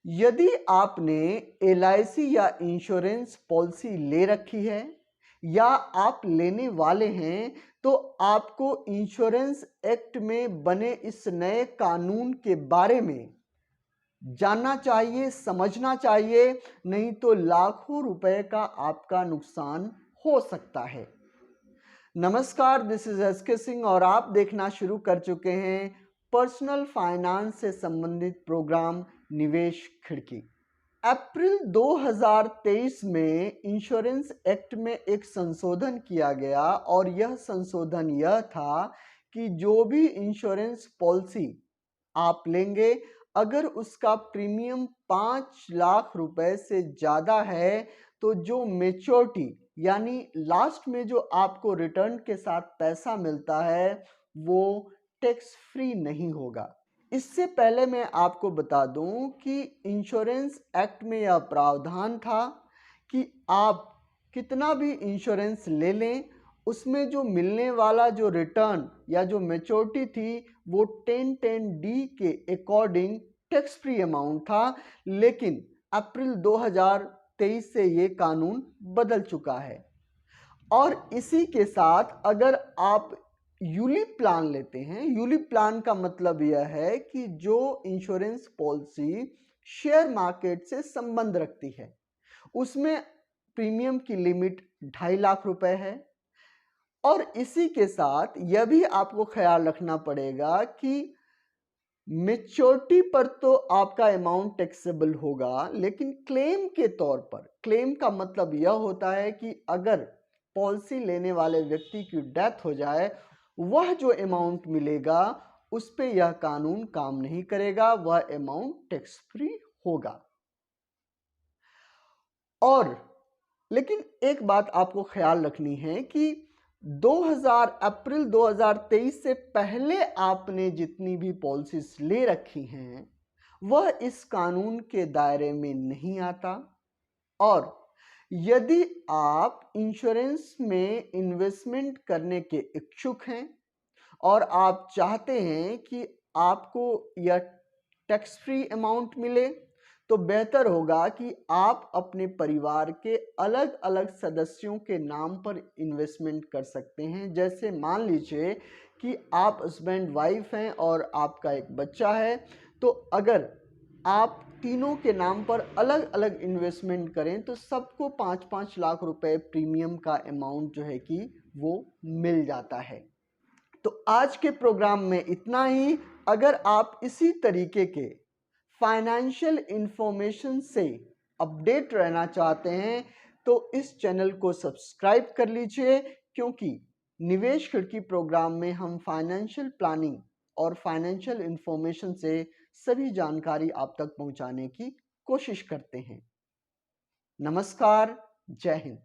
यदि आपने एलआईसी या इंश्योरेंस पॉलिसी ले रखी है या आप लेने वाले हैं, तो आपको इंश्योरेंस एक्ट में बने इस नए कानून के बारे में जानना चाहिए, समझना चाहिए, नहीं तो लाखों रुपए का आपका नुकसान हो सकता है। नमस्कार, दिस इज एसके सिंह और आप देखना शुरू कर चुके हैं पर्सनल फाइनेंस से संबंधित प्रोग्राम निवेश खिड़की। अप्रैल 2023 में इंश्योरेंस एक्ट में एक संशोधन किया गया और यह संशोधन यह था कि जो भी इंश्योरेंस पॉलिसी आप लेंगे, अगर उसका प्रीमियम 5 लाख रुपए से ज़्यादा है, तो जो मैच्योरिटी यानी लास्ट में जो आपको रिटर्न के साथ पैसा मिलता है, वो टैक्स फ्री नहीं होगा। इससे पहले मैं आपको बता दूं कि इंश्योरेंस एक्ट में यह प्रावधान था कि आप कितना भी इंश्योरेंस ले लें, उसमें जो मिलने वाला जो रिटर्न या जो मैच्योरिटी थी वो 1010D के अकॉर्डिंग टैक्स फ्री अमाउंट था। लेकिन अप्रैल 2023 से ये कानून बदल चुका है और इसी के साथ अगर आप यूलिप प्लान लेते हैं, यूलिप प्लान का मतलब यह है कि जो इंश्योरेंस पॉलिसी शेयर मार्केट से संबंध रखती है, उसमें प्रीमियम की लिमिट 2.5 लाख रुपए है। और इसी के साथ यह भी आपको ख्याल रखना पड़ेगा कि मेच्योरिटी पर तो आपका अमाउंट टैक्सेबल होगा, लेकिन क्लेम के तौर पर, क्लेम का मतलब यह होता है कि अगर पॉलिसी लेने वाले व्यक्ति की डेथ हो जाए, वह जो अमाउंट मिलेगा उस पे यह कानून काम नहीं करेगा, वह अमाउंट टैक्स फ्री होगा। और लेकिन एक बात आपको ख्याल रखनी है कि अप्रैल 2023 से पहले आपने जितनी भी पॉलिसीज ले रखी हैं, वह इस कानून के दायरे में नहीं आता। और यदि आप इंश्योरेंस में इन्वेस्टमेंट करने के इच्छुक हैं और आप चाहते हैं कि आपको यह टैक्स फ्री अमाउंट मिले, तो बेहतर होगा कि आप अपने परिवार के अलग अलग सदस्यों के नाम पर इन्वेस्टमेंट कर सकते हैं। जैसे मान लीजिए कि आप हस्बैंड वाइफ हैं और आपका एक बच्चा है, तो अगर आप तीनों के नाम पर अलग अलग इन्वेस्टमेंट करें तो सबको 5-5 लाख रुपए प्रीमियम का अमाउंट जो है कि वो मिल जाता है। तो आज के प्रोग्राम में इतना ही। अगर आप इसी तरीके के फाइनेंशियल इंफॉर्मेशन से अपडेट रहना चाहते हैं, तो इस चैनल को सब्सक्राइब कर लीजिए, क्योंकि निवेश खिड़की प्रोग्राम में हम फाइनेंशियल प्लानिंग और फाइनेंशियल इंफॉर्मेशन से सभी जानकारी आप तक पहुंचाने की कोशिश करते हैं। नमस्कार, जय हिंद।